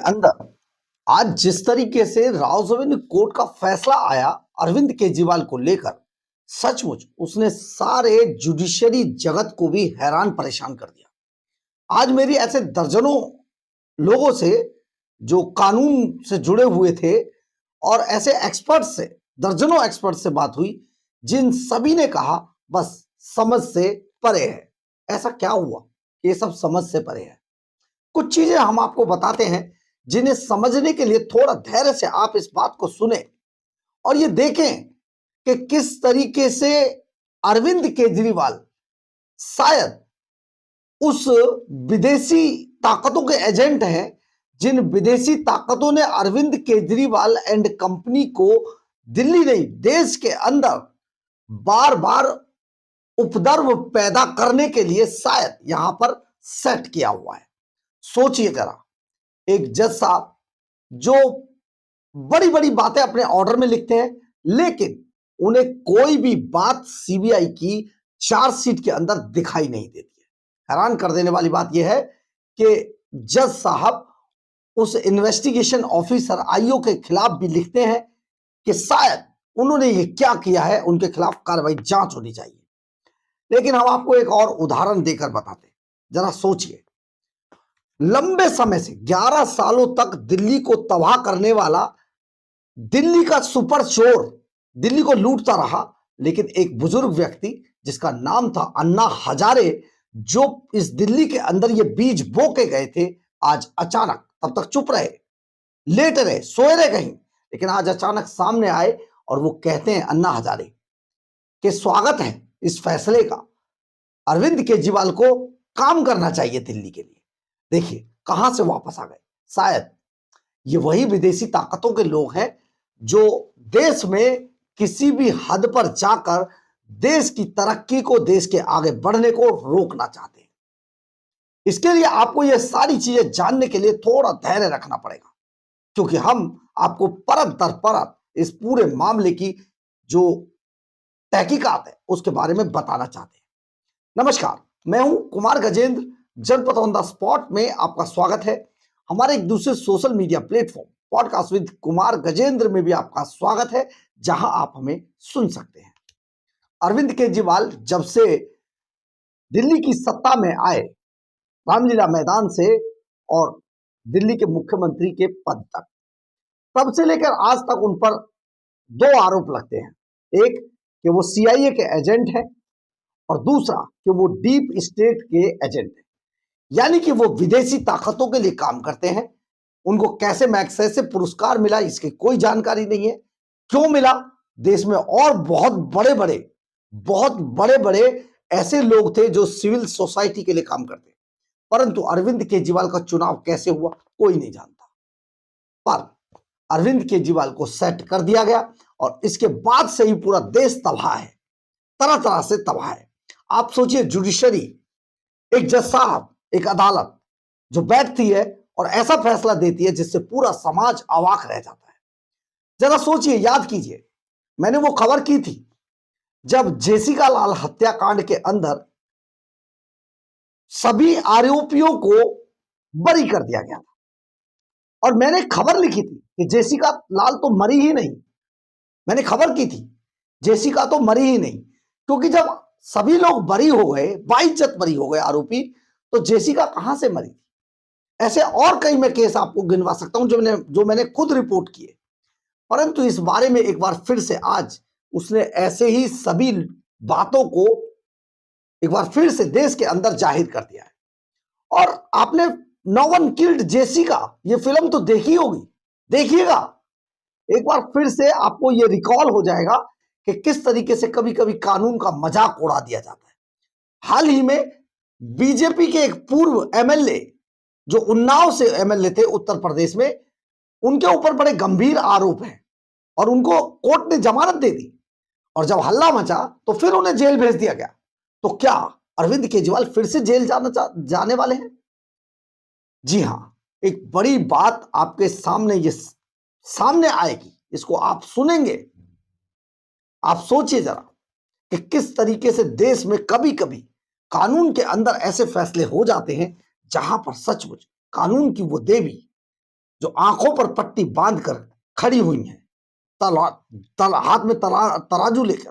अंदर आज जिस तरीके से रावसाहेब कोर्ट का फैसला आया अरविंद केजरीवाल को लेकर, सचमुच उसने सारे जुडिशरी जगत को भी हैरान परेशान कर दिया। आज मेरी ऐसे दर्जनों लोगों से जो कानून से जुड़े हुए थे और ऐसे एक्सपर्ट से, दर्जनों एक्सपर्ट से बात हुई, जिन सभी ने कहा बस समझ से परे है। ऐसा क्या हुआ कि ये सब समझ से परे है? कुछ चीजें हम आपको बताते हैं जिन्हें समझने के लिए थोड़ा धैर्य से आप इस बात को सुने और ये देखें कि किस तरीके से अरविंद केजरीवाल शायद उस विदेशी ताकतों के एजेंट हैं जिन विदेशी ताकतों ने अरविंद केजरीवाल एंड कंपनी को दिल्ली नहीं देश के अंदर बार बार उपद्रव पैदा करने के लिए शायद यहां पर सेट किया हुआ है। सोचिए जरा, एक जज साहब जो बड़ी बड़ी बातें अपने ऑर्डर में लिखते हैं, लेकिन उन्हें कोई भी बात सीबीआई की चार्जशीट के अंदर दिखाई नहीं देती है। हैरान कर देने वाली बात यह है कि जज साहब उस इन्वेस्टिगेशन ऑफिसर आईओ के खिलाफ भी लिखते हैं कि शायद उन्होंने ये क्या किया है, उनके खिलाफ कार्रवाई जांच होनी चाहिए। लेकिन हम आपको एक और उदाहरण देकर बताते हैं। जरा सोचिए, लंबे समय से 11 सालों तक दिल्ली को तबाह करने वाला दिल्ली का सुपर चोर दिल्ली को लूटता रहा, लेकिन एक बुजुर्ग व्यक्ति जिसका नाम था अन्ना हजारे, जो इस दिल्ली के अंदर ये बीज बो के गए थे, आज अचानक, तब तक चुप रहे, लेटे रहे, सोए रहे कहीं, लेकिन आज अचानक सामने आए और वो कहते हैं अन्ना हजारे कि स्वागत है इस फैसले का, अरविंद केजरीवाल को काम करना चाहिए दिल्ली के लिए। देखिए कहां से वापस आ गए। शायद ये वही विदेशी ताकतों के लोग हैं जो देश में किसी भी हद पर जाकर देश की तरक्की को, देश के आगे बढ़ने को रोकना चाहते हैं। इसके लिए आपको ये सारी चीजें जानने के लिए थोड़ा धैर्य रखना पड़ेगा, क्योंकि हम आपको परत दर परत इस पूरे मामले की जो तहकीकात है उसके बारे में बताना चाहते हैं। नमस्कार, मैं हूं कुमार गजेंद्र। जनपद ऑन द स्पॉट में आपका स्वागत है। हमारे एक दूसरे social media platform podcast with Kumar Gajendra में भी आपका स्वागत है, जहां आप हमें सुन सकते हैं। अरविंद केजरीवाल जब से दिल्ली की सत्ता में आए, रामलीला मैदान से और दिल्ली के मुख्यमंत्री के पद तक, तब से लेकर आज तक उन पर दो आरोप लगते हैं। एक कि वो सीआईए के एजेंट हैं और दूसरा कि वो डीप स्टेट के एजेंट हैं, यानी कि वो विदेशी ताकतों के लिए काम करते हैं। उनको कैसे मैग्सेसे पुरस्कार मिला इसकी कोई जानकारी नहीं है, क्यों मिला। देश में और बहुत बड़े बड़े ऐसे लोग थे जो सिविल सोसाइटी के लिए काम करते, परंतु अरविंद केजरीवाल का चुनाव कैसे हुआ कोई नहीं जानता। पर अरविंद केजरीवाल को सेट कर दिया गया और इसके बाद से ही पूरा देश तबाह है, तरह तरह से तबाह है। आप सोचिए, जुडिशरी, एक जज साहब, एक अदालत जो बैठती है और ऐसा फैसला देती है जिससे पूरा समाज अवाक रह जाता है। जरा सोचिए, याद कीजिए, मैंने वो खबर की थी जब जेसिका लाल हत्याकांड के अंदर सभी आरोपियों को बरी कर दिया गया था, और मैंने खबर लिखी थी कि जेसिका लाल तो मरी ही नहीं। मैंने खबर की थी जेसिका तो मरी ही नहीं, क्योंकि जब सभी लोग बरी हो गए, बाइज्जत बरी हो गए आरोपी, तो जेसिका कहां से मरी थी। ऐसे और कई मैं केस आपको गिनवा सकता हूं जो मैंने खुद रिपोर्ट किए, परंतु इस बारे में एक बार फिर से आज उसने ऐसे ही सभी बातों को एक बार फिर से देश के अंदर जाहिर कर दिया है। और आपने नो वन किल्ड जेसिका ये फिल्म तो देखी होगी, देखिएगा एक बार फिर से, आपको ये रिकॉल हो जाएगा कि किस तरीके से कभी कभी कानून का मजाक उड़ा दिया जाता है। हाल ही में बीजेपी के एक पूर्व एमएलए जो उन्नाव से एमएलए थे उत्तर प्रदेश में, उनके ऊपर बड़े गंभीर आरोप हैं और उनको कोर्ट ने जमानत दे दी, और जब हल्ला मचा तो फिर उन्हें जेल भेज दिया गया। तो क्या अरविंद केजरीवाल फिर से जेल जाने वाले हैं? जी हां, एक बड़ी बात आपके सामने आएगी, इसको आप सुनेंगे। आप सोचिए जरा कि किस तरीके से देश में कभी कभी कानून के अंदर ऐसे फैसले हो जाते हैं जहां पर सचमुच कानून की वो देवी जो आंखों पर पट्टी बांधकर खड़ी हुई हैं, हाथ में तराजू लेकर,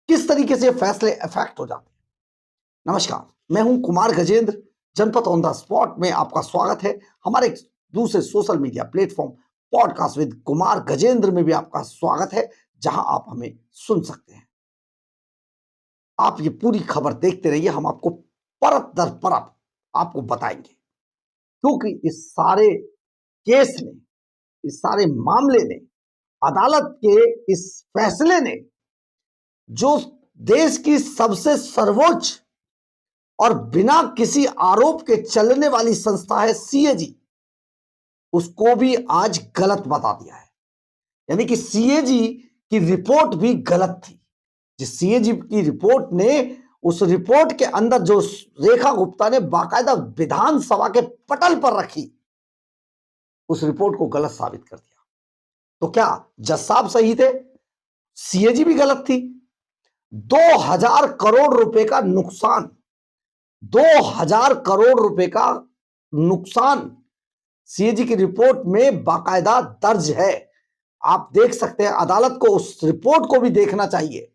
किस तरीके से फैसले इफेक्ट हो जाते हैं। नमस्कार, मैं हूं कुमार गजेंद्र। जनपद ऑन द स्पॉट में आपका स्वागत है। हमारे दूसरे social media platform podcast with Kumar Gajendra में भी आपका स्वागत है, जहां आप हमें सुन सकते हैं। आप ये पूरी खबर देखते रहिए, हम आपको परत दर परत आपको बताएंगे, क्योंकि इस सारे केस ने, इस सारे मामले ने, अदालत के इस फैसले ने, जो देश की सबसे सर्वोच्च और बिना किसी आरोप के चलने वाली संस्था है सीएजी, उसको भी आज गलत बता दिया है। यानी कि सीएजी की रिपोर्ट भी गलत थी। जिस सीएजी की रिपोर्ट ने, उस रिपोर्ट के अंदर जो रेखा गुप्ता ने बाकायदा विधानसभा के पटल पर रखी, उस रिपोर्ट को गलत साबित कर दिया। तो क्या जज साहब सही थे? सीएजी भी गलत थी। 2000 करोड़ रुपए का नुकसान, 2000 करोड़ रुपए का नुकसान सीएजी की रिपोर्ट में बाकायदा दर्ज है। आप देख सकते हैं। अदालत को उस रिपोर्ट को भी देखना चाहिए,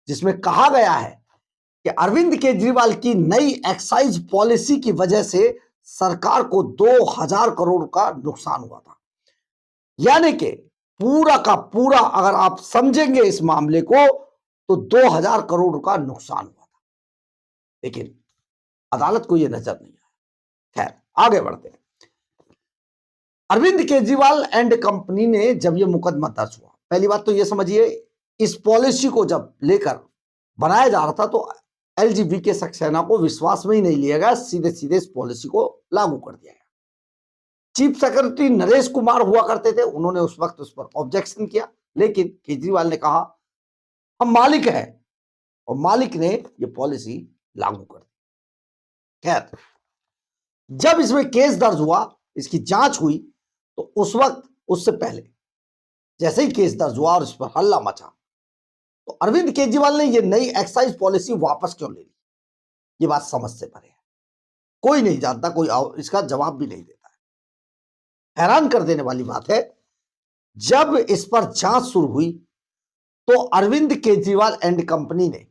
जिसमें कहा गया है कि अरविंद केजरीवाल की नई एक्साइज पॉलिसी की वजह से सरकार को 2000 करोड़ का नुकसान हुआ था। यानी कि पूरा का पूरा अगर आप समझेंगे इस मामले को, तो 2000 करोड़ का नुकसान हुआ था। लेकिन अदालत को यह नजर नहीं आया। खैर, आगे बढ़ते हैं। अरविंद केजरीवाल एंड कंपनी ने जब यह मुकदमा दर्ज हुआ, पहली बात तो यह समझिए, इस पॉलिसी को जब लेकर बनाया जा रहा था तो एलजीबीके सक्सेना को विश्वास में ही नहीं लिया गया, सीधे सीधे इस पॉलिसी को लागू कर दिया गया। चीफ सेक्रेटरी नरेश कुमार हुआ करते थे, उन्होंने उस वक्त उस पर ऑब्जेक्शन किया, लेकिन केजरीवाल ने कहा हम मालिक हैं, और मालिक ने यह पॉलिसी लागू कर दी। खैर, जब इसमें केस दर्ज हुआ, इसकी जांच हुई, तो उस वक्त, उससे पहले जैसे ही केस दर्ज हुआ और इस पर हल्ला मचा, तो अरविंद केजरीवाल ने यह नई एक्साइज पॉलिसी वापस क्यों ले ली, यह बात समझ से परे है। कोई नहीं जानता, कोई इसका जवाब भी नहीं देता है। हैरान कर देने वाली बात है, जब इस पर जांच शुरू हुई तो अरविंद केजरीवाल एंड कंपनी ने,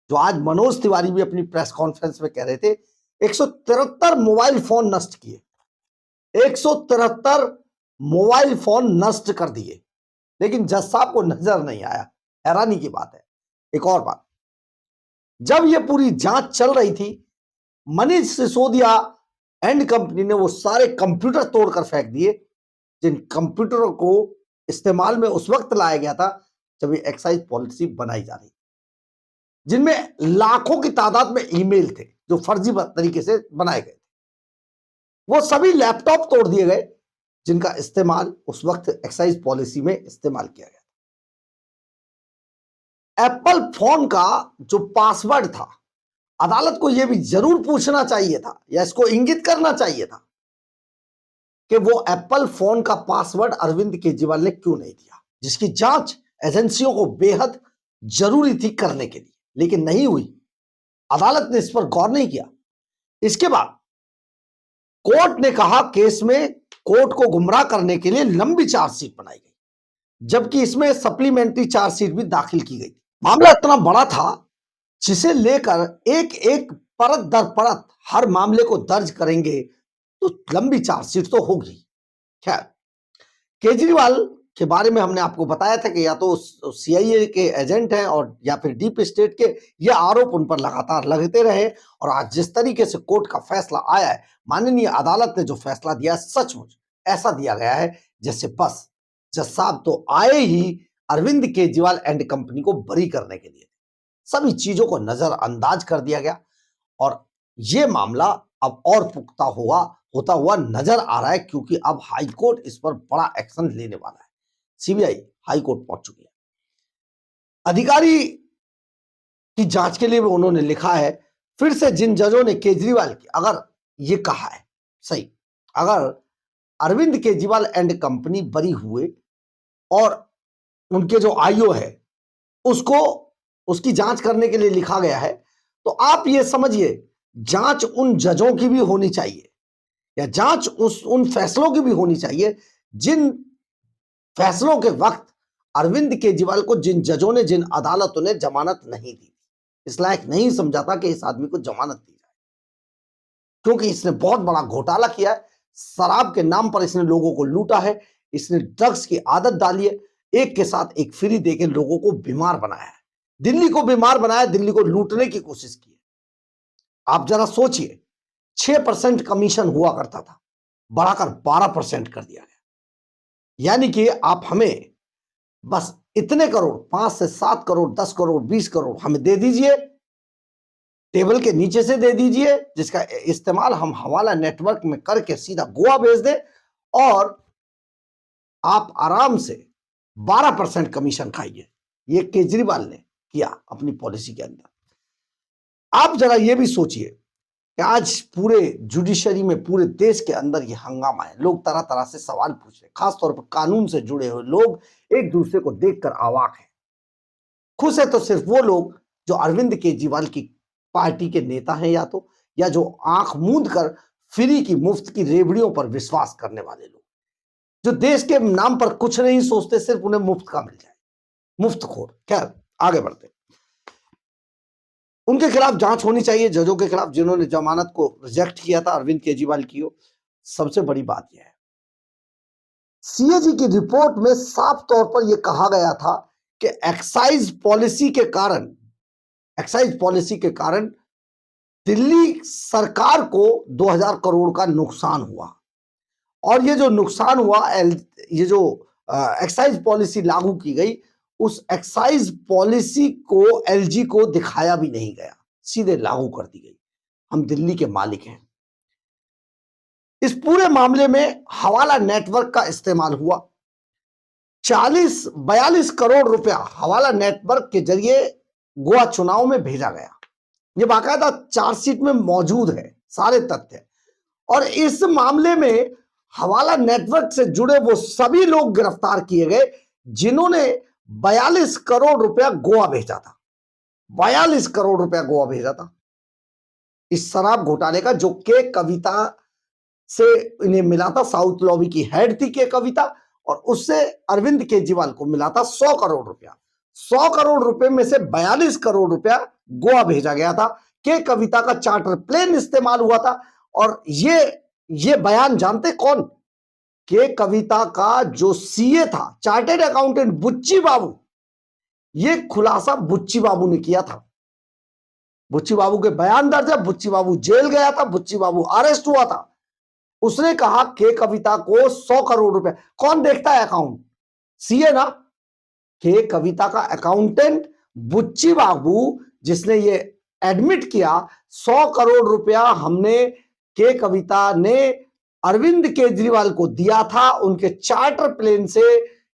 जो आज मनोज तिवारी भी अपनी प्रेस कॉन्फ्रेंस में कह रहे थे, 173 मोबाइल फोन नष्ट किए, 173 मोबाइल फोन नष्ट कर दिए, लेकिन जज साहब को नजर नहीं आया। हैरानी की बात है। एक और बात, जब यह पूरी जांच चल रही थी, मनीष सिसोदिया एंड कंपनी ने वो सारे कंप्यूटर तोड़कर फेंक दिए, जिन कंप्यूटरों को इस्तेमाल में उस वक्त लाया गया था जब ये एक्साइज पॉलिसी बनाई जा रही, जिनमें लाखों की तादाद में ईमेल थे जो फर्जी तरीके से बनाए गए थे। वो सभी लैपटॉप तोड़ दिए गए, जिनका इस्तेमाल उस वक्त एक्साइज पॉलिसी में इस्तेमाल किया गया। एप्पल फोन का जो पासवर्ड था, अदालत को यह भी जरूर पूछना चाहिए था, या इसको इंगित करना चाहिए था कि वो एप्पल फोन का पासवर्ड अरविंद केजरीवाल ने क्यों नहीं दिया, जिसकी जांच एजेंसियों को बेहद जरूरी थी करने के लिए, लेकिन नहीं हुई। अदालत ने इस पर गौर नहीं किया। इसके बाद कोर्ट ने कहा, केस में कोर्ट को गुमराह करने के लिए लंबी चार्जशीट बनाई गई, जबकि इसमें सप्लीमेंट्री चार्जशीट भी दाखिल की गई। मामला इतना बड़ा था, जिसे लेकर एक एक परत दर परत हर मामले को दर्ज करेंगे तो लंबी चार्जशीट तो होगी। खैर, केजरीवाल के बारे में हमने आपको बताया था कि या तो सीआईए के एजेंट हैं और या फिर डीप स्टेट के, ये आरोप उन पर लगातार लगते रहे। और आज जिस तरीके से कोर्ट का फैसला आया है, माननीय अदालत ने जो फैसला दिया, सचमुच ऐसा दिया गया है जैसे बस जज साहब तो आए ही अरविंद केजरीवाल एंड कंपनी को बरी करने के लिए, सभी चीजों को नजरअंदाज कर दिया गया। और यह मामला अब और पुख्ता होता हुआ नजर आ रहा है, क्योंकि अब हाई कोर्ट इस पर बड़ा एक्शन लेने वाला है। सीबीआई हाई कोर्ट पहुंच चुकी है। अधिकारी की जांच के लिए भी उन्होंने लिखा है, फिर से जिन जजों ने केजरीवाल की, अगर ये कहा है सही, अगर अरविंद केजरीवाल एंड कंपनी बरी हुए और उनके जो आईओ है उसको, उसकी जांच करने के लिए लिखा गया है, तो आप ये समझिए, जांच उन जजों की भी होनी चाहिए या जांच उन फैसलों की भी होनी चाहिए जिन फैसलों के वक्त अरविंद केजरीवाल को जिन जजों ने, जिन अदालतों ने जमानत नहीं दी, इस लायक नहीं समझा था कि इस आदमी को जमानत दी जाए, क्योंकि इसने बहुत बड़ा घोटाला किया है। शराब के नाम पर इसने लोगों को लूटा है, इसने ड्रग्स की आदत डाली है, एक के साथ एक फ्री देकर लोगों को बीमार बनाया है, दिल्ली को बीमार बनाया, दिल्ली को लूटने की कोशिश की है। आप जरा सोचिए, 6% कमीशन हुआ करता था, बढ़ाकर 12% कर दिया गया। यानी कि आप हमें बस इतने करोड़, 5 से 7 करोड़, 10 करोड़, 20 करोड़ हमें दे दीजिए, टेबल के नीचे से दे दीजिए, जिसका इस्तेमाल हम हवाला नेटवर्क में करके सीधा गोवा भेज दें, और आप आराम से 12% कमीशन खाइए। ये केजरीवाल ने किया अपनी पॉलिसी के अंदर। आप जरा ये भी सोचिए कि आज पूरे जुडिशरी में, पूरे देश के अंदर ये हंगामा है, लोग तरह तरह से सवाल पूछ रहे, खासतौर पर कानून से जुड़े हुए लोग एक दूसरे को देखकर अवाक हैं। खुश है तो सिर्फ वो लोग जो अरविंद केजरीवाल की पार्टी के नेता हैं, या जो आंख मूंद कर फ्री की, मुफ्त की रेवड़ियों पर विश्वास करने वाले लोग, जो देश के नाम पर कुछ नहीं सोचते, सिर्फ उन्हें मुफ्त का मिल जाए, मुफ्तखोर। खैर, आगे बढ़ते। उनके खिलाफ जांच होनी चाहिए, जजों के खिलाफ जिन्होंने जमानत को रिजेक्ट किया था अरविंद केजरीवाल की। सबसे बड़ी बात यह है, सीएजी की रिपोर्ट में साफ तौर पर यह कहा गया था कि एक्साइज पॉलिसी के कारण दिल्ली सरकार को 2000 करोड़ का नुकसान हुआ, और ये जो नुकसान हुआ, ये जो एक्साइज पॉलिसी लागू की गई, उस एक्साइज पॉलिसी को एलजी को दिखाया भी नहीं गया, सीधे लागू कर दी गई। हम दिल्ली के मालिक हैं। इस पूरे मामले में हवाला नेटवर्क का इस्तेमाल हुआ। 42 करोड़ रुपया हवाला नेटवर्क के जरिए गोवा चुनाव में भेजा गया। यह बाकायदा चार्जशीट में मौजूद है, सारे तथ्य। और इस मामले में हवाला नेटवर्क से जुड़े वो सभी लोग गिरफ्तार किए गए जिन्होंने 42 करोड़ रुपया गोवा भेजा था। 42 करोड़ रुपया गोवा भेजा था इस शराब घोटाले का, जो के कविता से इन्हें मिला था। साउथ लॉबी की हेड थी के कविता, और उससे अरविंद केजरीवाल को मिला था 100 करोड़ रुपया। 100 करोड़ रुपए में से 42 करोड़ रुपया गोवा भेजा गया था। के कविता का चार्टर प्लेन इस्तेमाल हुआ था। और ये बयान जानते कौन? के कविता का जो सीए था, चार्टेड अकाउंटेंट बुच्ची बाबू, ये खुलासा बुच्ची बाबू ने किया था। बुच्ची बाबू के बयान दर्ज है। बुच्ची बाबू जेल गया था, बुच्ची बाबू अरेस्ट हुआ था। उसने कहा के कविता को 100 करोड़ रुपए। कौन देखता है अकाउंट? सीए ना। के कविता का अकाउंटेंट बुच्ची बाबू, जिसने ये एडमिट किया 100 करोड़ रुपया हमने, के कविता ने अरविंद केजरीवाल को दिया था, उनके चार्टर प्लेन से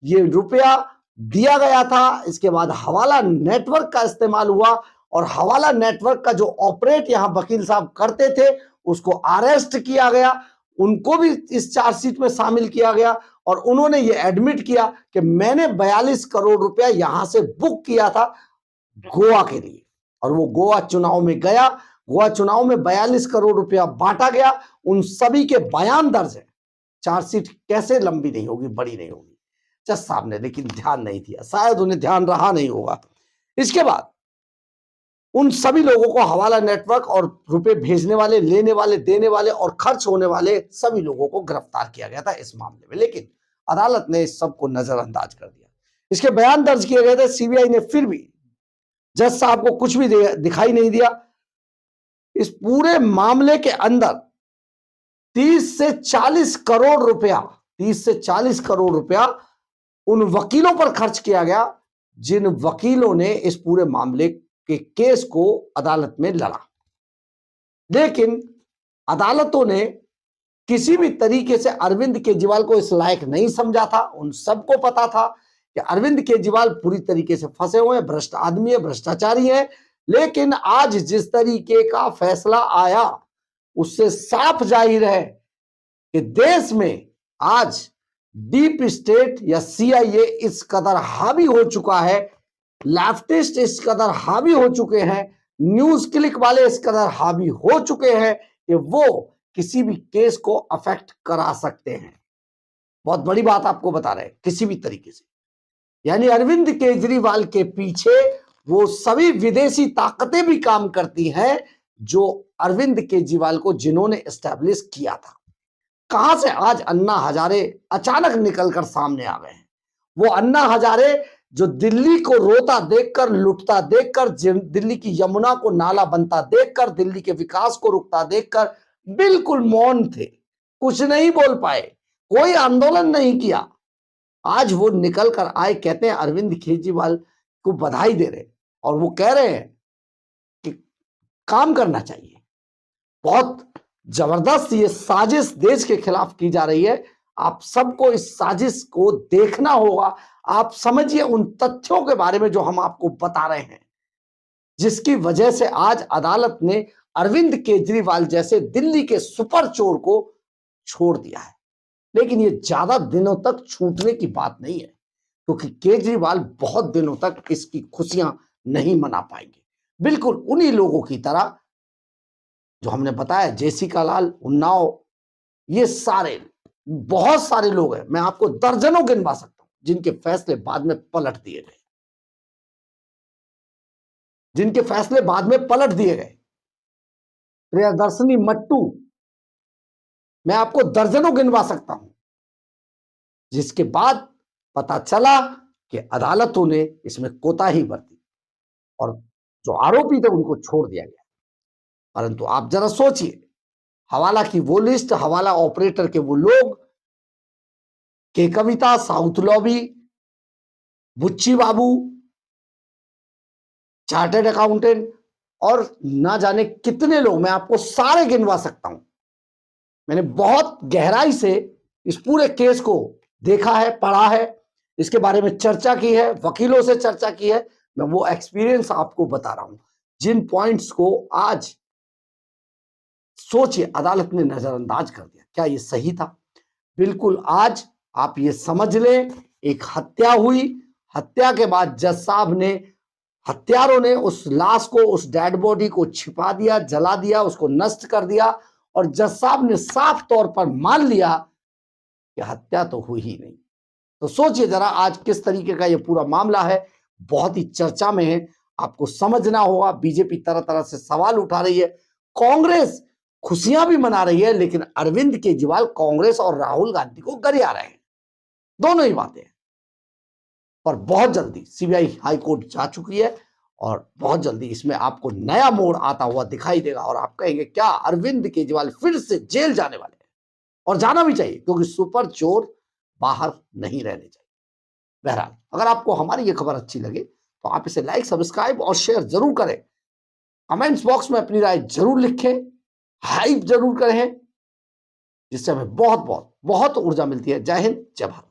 ये रुपया दिया गया था। इसके बाद हवाला नेटवर्क का इस्तेमाल हुआ, और हवाला नेटवर्क का जो ऑपरेट यहां वकील साहब करते थे, उसको अरेस्ट किया गया, उनको भी इस चार्जशीट में शामिल किया गया। और उन्होंने ये एडमिट किया कि मैंने 42 करोड़ रुपया यहां से बुक किया था गोवा के लिए, और वो गोवा चुनाव में गया। गोवा चुनाव में 42 करोड़ रुपया बांटा गया। उन सभी के बयान दर्ज है। चार्जशीट कैसे लंबी नहीं होगी, बड़ी नहीं होगी। जज साहब ने लेकिन ध्यान नहीं दिया, शायद उन्हें ध्यान रहा नहीं होगा। इसके बाद उन सभी लोगों को, हवाला नेटवर्क और रुपए भेजने वाले, लेने वाले, देने वाले और खर्च होने वाले सभी लोगों को गिरफ्तार किया गया था इस मामले में। लेकिन अदालत ने इस सब को नजरअंदाज कर दिया। इसके बयान दर्ज किए गए थे। सीबीआई ने फिर भी जज साहब को कुछ भी दिखाई नहीं दिया। इस पूरे मामले के अंदर 30 से 40 करोड़ रुपया, 30 से 40 करोड़ रुपया उन वकीलों पर खर्च किया गया जिन वकीलों ने इस पूरे मामले के केस को अदालत में लड़ा। लेकिन अदालतों ने किसी भी तरीके से अरविंद केजरीवाल को इस लायक नहीं समझा था। उन सबको पता था कि अरविंद केजरीवाल पूरी तरीके से फंसे हुए हैं, भ्रष्ट आदमी है, भ्रष्टाचारी है। लेकिन आज जिस तरीके का फैसला आया, उससे साफ जाहिर है कि देश में आज डीप स्टेट या सीआईए इस कदर हावी हो चुका है, लेफ्टिस्ट इस कदर हावी हो चुके हैं, न्यूज क्लिक वाले इस कदर हावी हो चुके हैं कि वो किसी भी केस को अफेक्ट करा सकते हैं। बहुत बड़ी बात आपको बता रहे हैं, किसी भी तरीके से। यानी अरविंद केजरीवाल के पीछे वो सभी विदेशी ताकतें भी काम करती हैं जो अरविंद केजरीवाल को जिन्होंने एस्टैब्लिश किया था। कहां से आज अन्ना हजारे अचानक निकलकर सामने आ गए हैं? वो अन्ना हजारे जो दिल्ली को रोता देखकर, लुटता देखकर, दिल्ली की यमुना को नाला बनता देखकर, दिल्ली के विकास को रुकता देखकर बिल्कुल मौन थे, कुछ नहीं बोल पाए, कोई आंदोलन नहीं किया। आज वो निकल कर आए, कहते हैं अरविंद केजरीवाल को बधाई दे रहे और वो कह रहे हैं कि काम करना चाहिए। बहुत जबरदस्त ये साजिश देश के खिलाफ की जा रही है। आप सबको इस साजिश को देखना होगा। आप समझिए उन तथ्यों के बारे में जो हम आपको बता रहे हैं, जिसकी वजह से आज अदालत ने अरविंद केजरीवाल जैसे दिल्ली के सुपर चोर को छोड़ दिया है। लेकिन ये ज्यादा दिनों तक छूटने की बात नहीं है, क्योंकि केजरीवाल बहुत दिनों तक इसकी खुशियां नहीं मना पाएंगे। बिल्कुल उन्हीं लोगों की तरह जो हमने बताया, जेसिका लाल, उन्नाव, ये सारे बहुत सारे लोग हैं, मैं आपको दर्जनों गिनवा सकता हूं, जिनके फैसले बाद में पलट दिए गए, जिनके फैसले बाद में पलट दिए गए। प्रियदर्शनी मट्टू, मैं आपको दर्जनों गिनवा सकता हूं, जिसके बाद पता चला कि अदालतों ने इसमें कोताही बरती और जो आरोपी थे उनको छोड़ दिया गया। परंतु आप जरा सोचिए, हवाला की वो लिस्ट, हवाला ऑपरेटर के वो लोग, के कविता, साउथ लॉबी, बुच्ची बाबू, चार्टर्ड अकाउंटेंट और ना जाने कितने लोग, मैं आपको सारे गिनवा सकता हूं। मैंने बहुत गहराई से इस पूरे केस को देखा है, पढ़ा है, इसके बारे में चर्चा की है, वकीलों से चर्चा की है। मैं वो एक्सपीरियंस आपको बता रहा हूं, जिन पॉइंट्स को आज सोचिए अदालत ने नजरअंदाज कर दिया। क्या ये सही था? बिल्कुल। आज आप ये समझ लें, एक हत्या हुई, हत्या के बाद जज साहब ने, हत्यारों ने उस लाश को, उस डेड बॉडी को छिपा दिया, जला दिया, उसको नष्ट कर दिया और जज साहब ने साफ तौर पर मान लिया कि हत्या तो हुई ही नहीं। तो सोचिए जरा आज किस तरीके का ये पूरा मामला है, बहुत ही चर्चा में है। आपको समझना होगा, बीजेपी तरह तरह से सवाल उठा रही है, कांग्रेस खुशियां भी मना रही है, लेकिन अरविंद केजरीवाल कांग्रेस और राहुल गांधी को गरिया रहे हैं। दोनों ही बातें हैं। और बहुत जल्दी सीबीआई हाई कोर्ट जा चुकी है और बहुत जल्दी इसमें आपको नया मोड़ आता हुआ दिखाई देगा और आप कहेंगे क्या अरविंद केजरीवाल फिर से जेल जाने वाले हैं? और जाना भी चाहिए, क्योंकि सुपर चोर बाहर नहीं रहने चाहिए। बहरहाल, अगर आपको हमारी ये खबर अच्छी लगे तो आप इसे लाइक, सब्सक्राइब और शेयर जरूर करें। कमेंट्स बॉक्स में अपनी राय जरूर लिखें, हाइप जरूर करें, जिससे हमें बहुत बहुत बहुत ऊर्जा मिलती है। जय हिंद, जय भारत।